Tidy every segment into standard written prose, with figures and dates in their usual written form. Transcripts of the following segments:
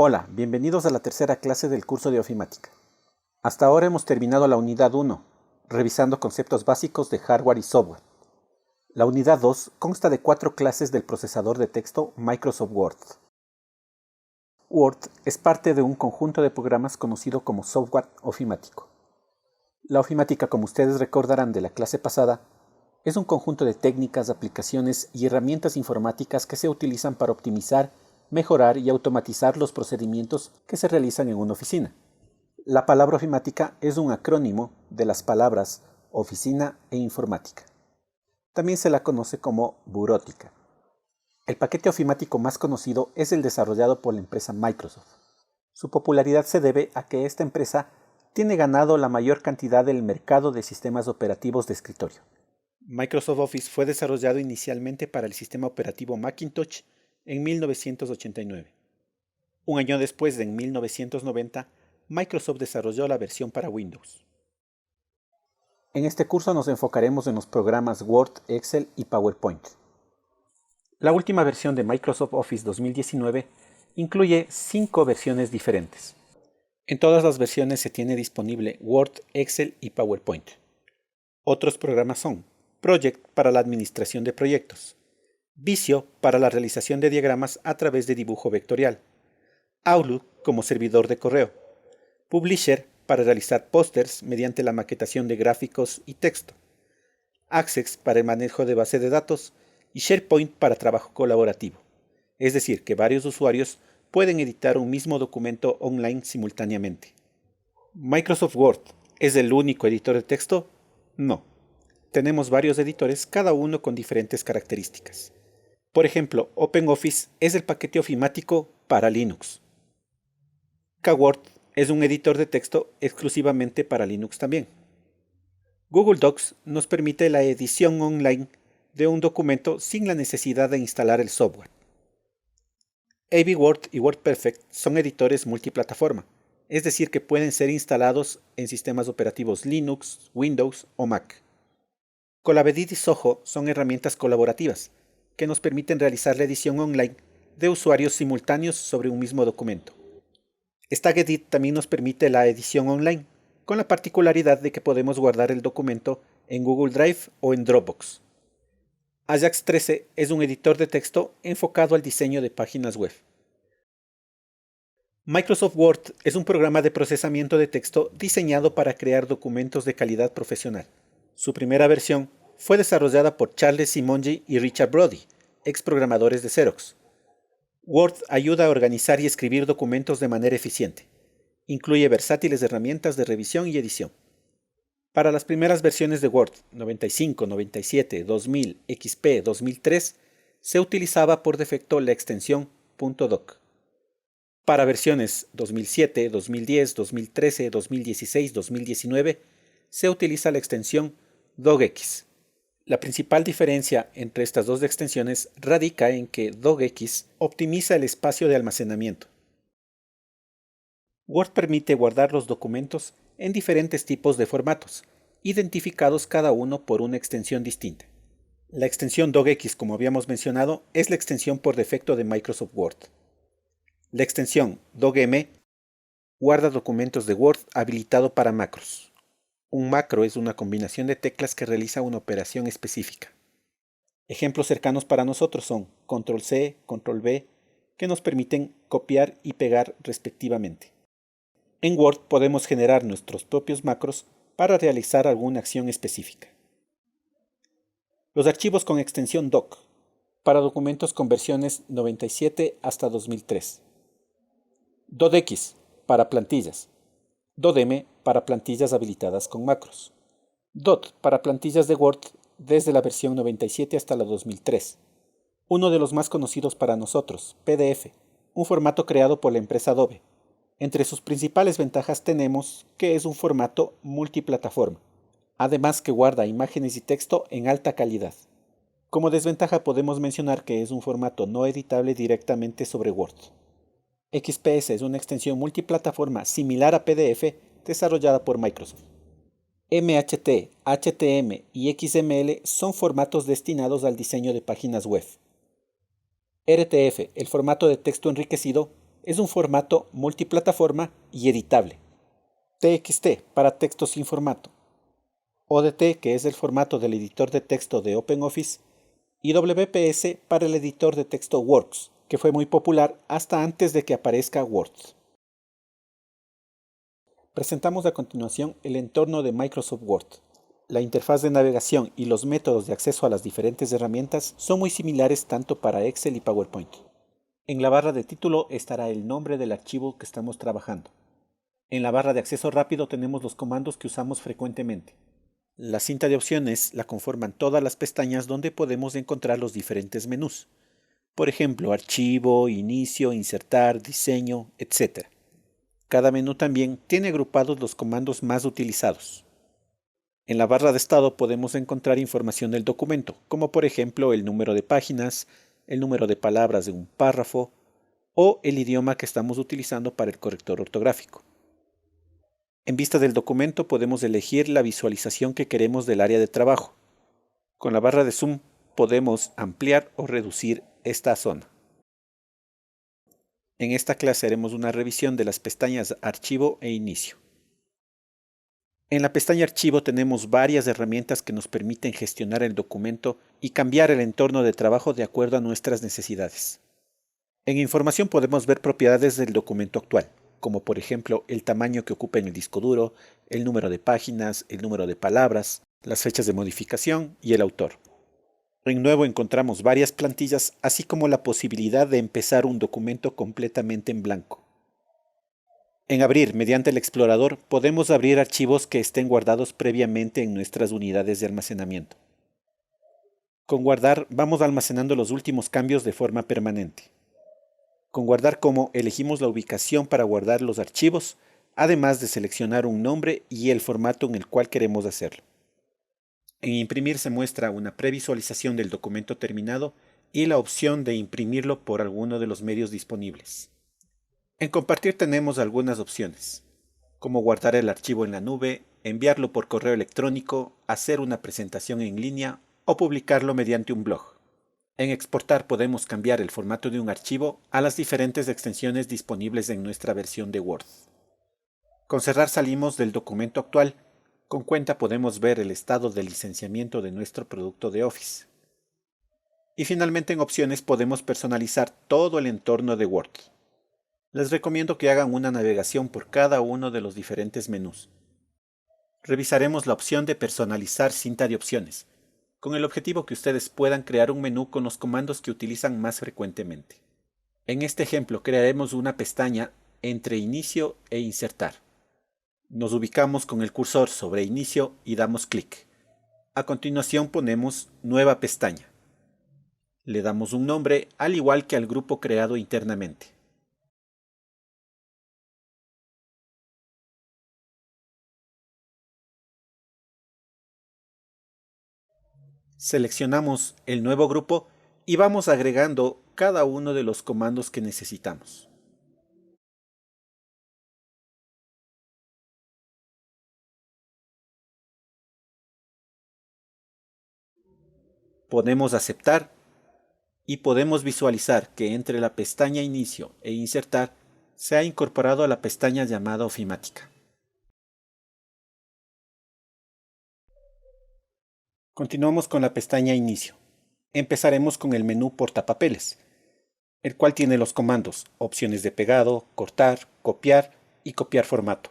Hola, bienvenidos a la tercera clase del curso de ofimática. Hasta ahora hemos terminado la unidad 1, revisando conceptos básicos de hardware y software. La unidad 2 consta de 4 clases del procesador de texto Microsoft Word. Word es parte de un conjunto de programas conocido como software ofimático. La ofimática, como ustedes recordarán de la clase pasada, es un conjunto de técnicas, aplicaciones y herramientas informáticas que se utilizan para optimizar, mejorar y automatizar los procedimientos que se realizan en una oficina. La palabra ofimática es un acrónimo de las palabras oficina e informática. También se la conoce como burótica. El paquete ofimático más conocido es el desarrollado por la empresa Microsoft. Su popularidad se debe a que esta empresa tiene ganado la mayor cantidad del mercado de sistemas operativos de escritorio. Microsoft Office fue desarrollado inicialmente para el sistema operativo Macintosh en 1989. Un año después, en 1990, Microsoft desarrolló la versión para Windows. En este curso nos enfocaremos en los programas Word, Excel y PowerPoint. La última versión de Microsoft Office 2019 incluye 5 versiones diferentes. En todas las versiones se tiene disponible Word, Excel y PowerPoint. Otros programas son Project para la administración de proyectos, Visio para la realización de diagramas a través de dibujo vectorial, Outlook como servidor de correo, Publisher para realizar pósters mediante la maquetación de gráficos y texto, Access para el manejo de base de datos y SharePoint para trabajo colaborativo, es decir, que varios usuarios pueden editar un mismo documento online simultáneamente. ¿Microsoft Word es el único editor de texto? No. Tenemos varios editores, cada uno con diferentes características. Por ejemplo, OpenOffice es el paquete ofimático para Linux. KWord es un editor de texto exclusivamente para Linux también. Google Docs nos permite la edición online de un documento sin la necesidad de instalar el software. AB Word y WordPerfect son editores multiplataforma, es decir que pueden ser instalados en sistemas operativos Linux, Windows o Mac. Colavedit y Zoho son herramientas colaborativas que nos permiten realizar la edición online de usuarios simultáneos sobre un mismo documento. StagEdit también nos permite la edición online, con la particularidad de que podemos guardar el documento en Google Drive o en Dropbox. Ajax 13 es un editor de texto enfocado al diseño de páginas web. Microsoft Word es un programa de procesamiento de texto diseñado para crear documentos de calidad profesional. Su primera versión fue desarrollada por Charles Simonyi y Richard Brody, ex programadores de Xerox. Word ayuda a organizar y escribir documentos de manera eficiente. Incluye versátiles herramientas de revisión y edición. Para las primeras versiones de Word, 95, 97, 2000, XP, 2003, se utilizaba por defecto la extensión .doc. Para versiones 2007, 2010, 2013, 2016, 2019, se utiliza la extensión docx. La principal diferencia entre estas dos extensiones radica en que docx optimiza el espacio de almacenamiento. Word permite guardar los documentos en diferentes tipos de formatos, identificados cada uno por una extensión distinta. La extensión docx, como habíamos mencionado, es la extensión por defecto de Microsoft Word. La extensión docm guarda documentos de Word habilitado para macros. Un macro es una combinación de teclas que realiza una operación específica. Ejemplos cercanos para nosotros son Control-C, Control-V, que nos permiten copiar y pegar respectivamente. En Word podemos generar nuestros propios macros para realizar alguna acción específica. Los archivos con extensión doc, para documentos con versiones 97 hasta 2003. docx, para plantillas. dodm, para plantillas habilitadas con macros. dot, para plantillas de Word desde la versión 97 hasta la 2003. Uno de los más conocidos para nosotros, PDF, un formato creado por la empresa Adobe. Entre sus principales ventajas tenemos que es un formato multiplataforma, además que guarda imágenes y texto en alta calidad. Como desventaja podemos mencionar que es un formato no editable directamente sobre Word. XPS es una extensión multiplataforma similar a PDF desarrollada por Microsoft. MHT, HTML y XML son formatos destinados al diseño de páginas web. RTF, el formato de texto enriquecido, es un formato multiplataforma y editable. TXT para texto sin formato. ODT, que es el formato del editor de texto de OpenOffice, y WPS para el editor de texto Works, que fue muy popular hasta antes de que aparezca Word. Presentamos a continuación el entorno de Microsoft Word. La interfaz de navegación y los métodos de acceso a las diferentes herramientas son muy similares tanto para Excel y PowerPoint. En la barra de título estará el nombre del archivo que estamos trabajando. En la barra de acceso rápido tenemos los comandos que usamos frecuentemente. La cinta de opciones la conforman todas las pestañas donde podemos encontrar los diferentes menús. Por ejemplo, archivo, inicio, insertar, diseño, etc. Cada menú también tiene agrupados los comandos más utilizados. En la barra de estado podemos encontrar información del documento, como por ejemplo el número de páginas, el número de palabras de un párrafo o el idioma que estamos utilizando para el corrector ortográfico. En vista del documento podemos elegir la visualización que queremos del área de trabajo. Con la barra de zoom podemos ampliar o reducir esta zona. En esta clase haremos una revisión de las pestañas Archivo e Inicio. En la pestaña Archivo tenemos varias herramientas que nos permiten gestionar el documento y cambiar el entorno de trabajo de acuerdo a nuestras necesidades. En Información podemos ver propiedades del documento actual, como por ejemplo el tamaño que ocupa en el disco duro, el número de páginas, el número de palabras, las fechas de modificación y el autor. En Nuevo encontramos varias plantillas, así como la posibilidad de empezar un documento completamente en blanco. En Abrir, mediante el explorador, podemos abrir archivos que estén guardados previamente en nuestras unidades de almacenamiento. Con Guardar vamos almacenando los últimos cambios de forma permanente. Con Guardar como elegimos la ubicación para guardar los archivos, además de seleccionar un nombre y el formato en el cual queremos hacerlo. En Imprimir se muestra una previsualización del documento terminado y la opción de imprimirlo por alguno de los medios disponibles. En Compartir tenemos algunas opciones, como guardar el archivo en la nube, enviarlo por correo electrónico, hacer una presentación en línea o publicarlo mediante un blog. En Exportar podemos cambiar el formato de un archivo a las diferentes extensiones disponibles en nuestra versión de Word. Con Cerrar salimos del documento actual. Con Cuenta podemos ver el estado de licenciamiento de nuestro producto de Office. Y finalmente en Opciones podemos personalizar todo el entorno de Word. Les recomiendo que hagan una navegación por cada uno de los diferentes menús. Revisaremos la opción de personalizar cinta de opciones, con el objetivo que ustedes puedan crear un menú con los comandos que utilizan más frecuentemente. En este ejemplo crearemos una pestaña entre Inicio e Insertar. Nos ubicamos con el cursor sobre Inicio y damos clic. A continuación ponemos Nueva pestaña. Le damos un nombre al igual que al grupo creado internamente. Seleccionamos el nuevo grupo y vamos agregando cada uno de los comandos que necesitamos. Podemos aceptar y podemos visualizar que entre la pestaña Inicio e Insertar se ha incorporado a la pestaña llamada Ofimática. Continuamos con la pestaña Inicio. Empezaremos con el menú Portapapeles, el cual tiene los comandos opciones de pegado, cortar, copiar y copiar formato.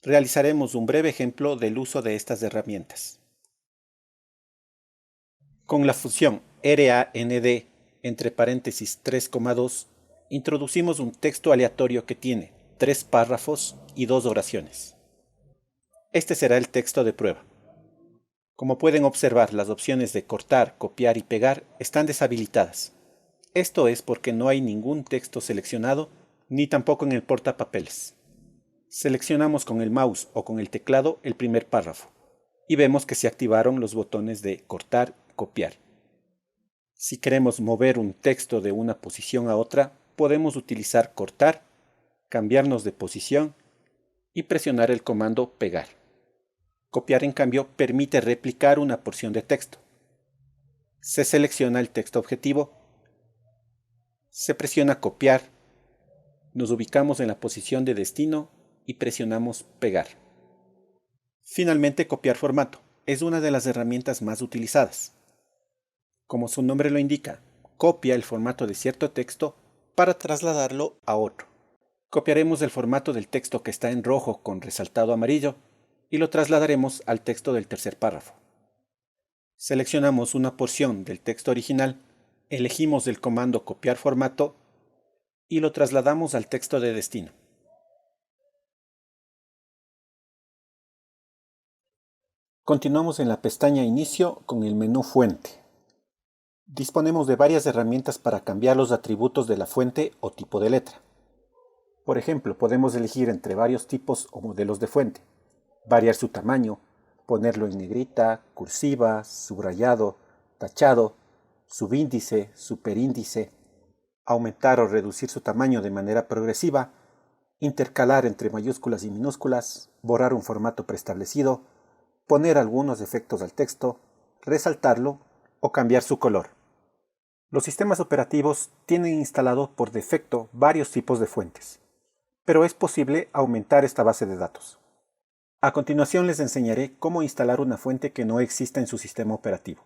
Realizaremos un breve ejemplo del uso de estas herramientas. Con la función RAND entre paréntesis 3,2 introducimos un texto aleatorio que tiene 3 párrafos y 2 oraciones. Este será el texto de prueba. Como pueden observar, las opciones de cortar, copiar y pegar están deshabilitadas. Esto es porque no hay ningún texto seleccionado, ni tampoco en el portapapeles. Seleccionamos con el mouse o con el teclado el primer párrafo y vemos que se activaron los botones de cortar y copiar. Si queremos mover un texto de una posición a otra, podemos utilizar cortar, cambiarnos de posición y presionar el comando pegar. Copiar, en cambio, permite replicar una porción de texto. Se selecciona el texto objetivo, se presiona copiar Nos ubicamos en la posición de destino y presionamos pegar. Finalmente, copiar formato es una de las herramientas más utilizadas. Como su nombre lo indica, copia el formato de cierto texto para trasladarlo a otro. Copiaremos el formato del texto que está en rojo con resaltado amarillo y lo trasladaremos al texto del tercer párrafo. Seleccionamos una porción del texto original, elegimos el comando copiar formato y lo trasladamos al texto de destino. Continuamos en la pestaña Inicio con el menú Fuente. Disponemos de varias herramientas para cambiar los atributos de la fuente o tipo de letra. Por ejemplo, podemos elegir entre varios tipos o modelos de fuente, variar su tamaño, ponerlo en negrita, cursiva, subrayado, tachado, subíndice, superíndice, aumentar o reducir su tamaño de manera progresiva, intercalar entre mayúsculas y minúsculas, borrar un formato preestablecido, poner algunos efectos al texto, resaltarlo o cambiar su color. Los sistemas operativos tienen instalado por defecto varios tipos de fuentes, pero es posible aumentar esta base de datos. A continuación les enseñaré cómo instalar una fuente que no exista en su sistema operativo.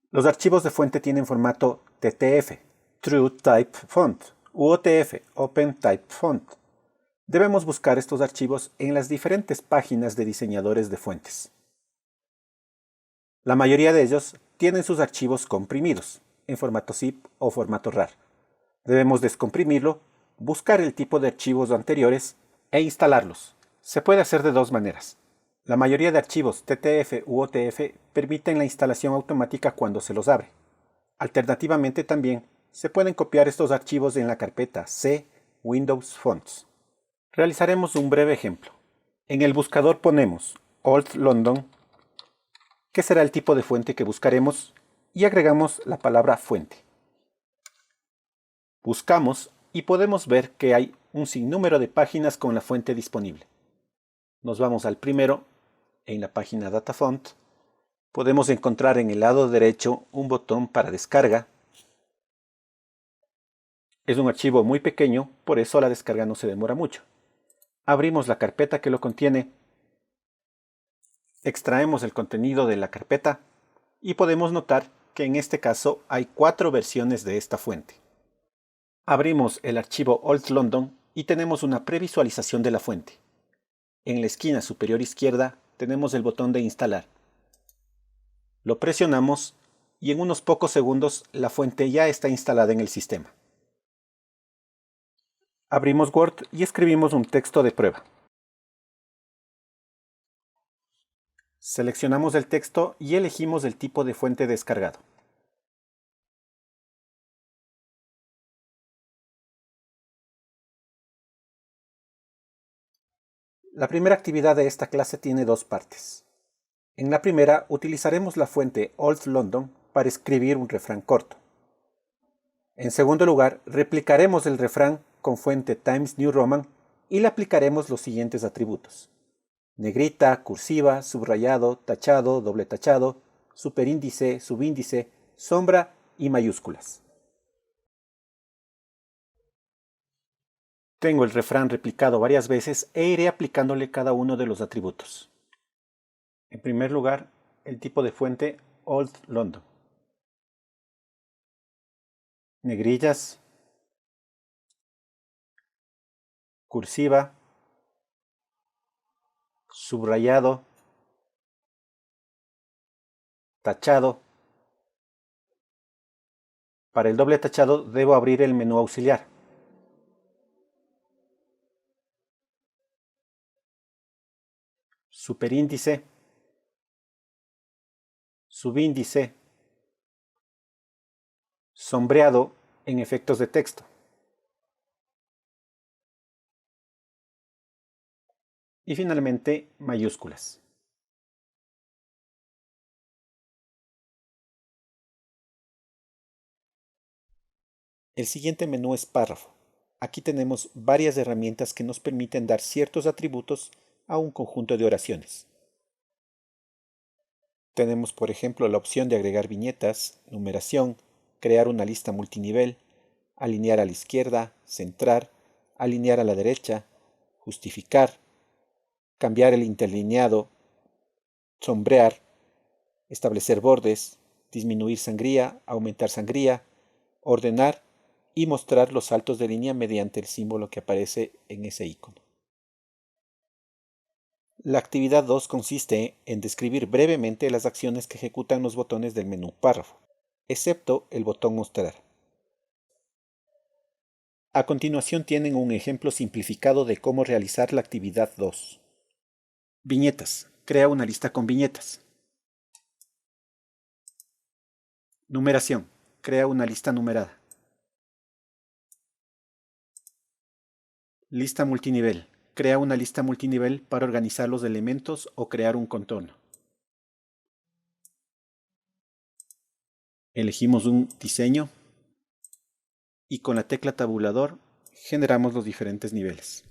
Los archivos de fuente tienen formato TTF, True Type Font, u OTF, Open Type Font. Debemos buscar estos archivos en las diferentes páginas de diseñadores de fuentes. La mayoría de ellos tienen sus archivos comprimidos, en formato zip o formato RAR. Debemos descomprimirlo, buscar el tipo de archivos anteriores e instalarlos. Se puede hacer de dos maneras. La mayoría de archivos TTF u OTF permiten la instalación automática cuando se los abre. Alternativamente también se pueden copiar estos archivos en la carpeta C Windows Fonts. Realizaremos un breve ejemplo. En el buscador ponemos Old London, que será el tipo de fuente que buscaremos, y agregamos la palabra fuente. Buscamos y podemos ver que hay un sinnúmero de páginas con la fuente disponible. Nos vamos al primero, en la página Data Font. Podemos encontrar en el lado derecho un botón para descarga. Es un archivo muy pequeño, por eso la descarga no se demora mucho. Abrimos la carpeta que lo contiene, extraemos el contenido de la carpeta y podemos notar que en este caso hay 4 versiones de esta fuente. Abrimos el archivo Old London y tenemos una previsualización de la fuente. En la esquina superior izquierda tenemos el botón de instalar. Lo presionamos y en unos pocos segundos la fuente ya está instalada en el sistema. Abrimos Word y escribimos un texto de prueba. Seleccionamos el texto y elegimos el tipo de fuente descargado. La primera actividad de esta clase tiene dos partes. En la primera utilizaremos la fuente Old London para escribir un refrán corto. En segundo lugar, replicaremos el refrán con fuente Times New Roman y le aplicaremos los siguientes atributos: negrita, cursiva, subrayado, tachado, doble tachado, superíndice, subíndice, sombra y mayúsculas. Tengo el refrán replicado varias veces e iré aplicándole cada uno de los atributos. En primer lugar, el tipo de fuente Old London. Negrillas, cursiva, subrayado, tachado. Para el doble tachado debo abrir el menú auxiliar. Superíndice, subíndice, sombreado en efectos de texto. Y finalmente, mayúsculas. El siguiente menú es párrafo. Aquí tenemos varias herramientas que nos permiten dar ciertos atributos a un conjunto de oraciones. Tenemos, por ejemplo, la opción de agregar viñetas, numeración, crear una lista multinivel, alinear a la izquierda, centrar, alinear a la derecha, justificar, cambiar el interlineado, sombrear, establecer bordes, disminuir sangría, aumentar sangría, ordenar y mostrar los saltos de línea mediante el símbolo que aparece en ese icono. La actividad 2 consiste en describir brevemente las acciones que ejecutan los botones del menú párrafo, excepto el botón mostrar. A continuación tienen un ejemplo simplificado de cómo realizar la actividad 2. Viñetas. Crea una lista con viñetas. Numeración. Crea una lista numerada. Lista multinivel. Crea una lista multinivel para organizar los elementos o crear un contorno. Elegimos un diseño y con la tecla tabulador generamos los diferentes niveles.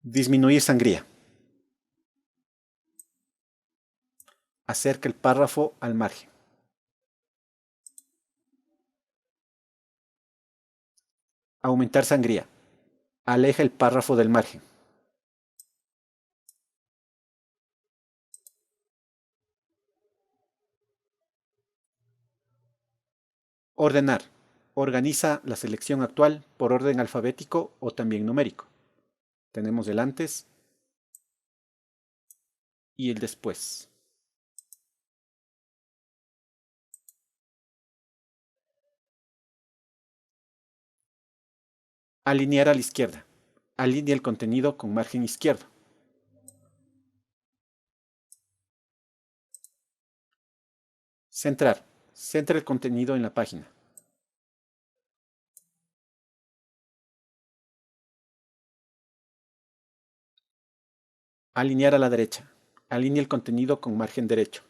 Disminuir sangría. Acerca el párrafo al margen. Aumentar sangría. Aleja el párrafo del margen. Ordenar. Organiza la selección actual por orden alfabético o también numérico. Tenemos el antes y el después. Alinear a la izquierda. Alinea el contenido con margen izquierdo. Centrar. Centra el contenido en la página. Alinear a la derecha. Alinea el contenido con margen derecho.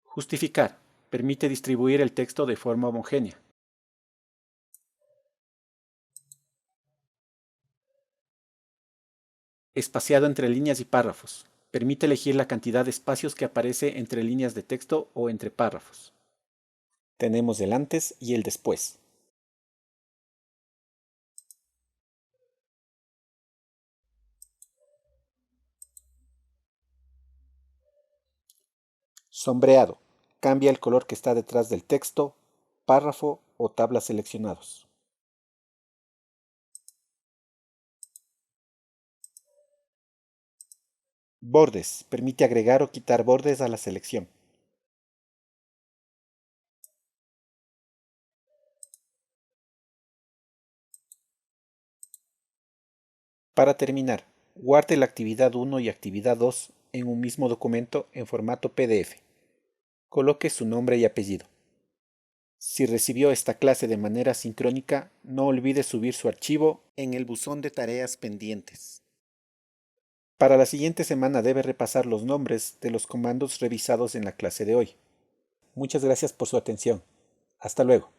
Justificar. Permite distribuir el texto de forma homogénea. Espaciado entre líneas y párrafos. Permite elegir la cantidad de espacios que aparece entre líneas de texto o entre párrafos. Tenemos el antes y el después. Sombreado. Cambia el color que está detrás del texto, párrafo o tabla seleccionados. Bordes. Permite agregar o quitar bordes a la selección. Para terminar, guarde la actividad 1 y actividad 2 en un mismo documento en formato PDF. Coloque su nombre y apellido. Si recibió esta clase de manera sincrónica, no olvide subir su archivo en el buzón de tareas pendientes. Para la siguiente semana debe repasar los nombres de los comandos revisados en la clase de hoy. Muchas gracias por su atención. Hasta luego.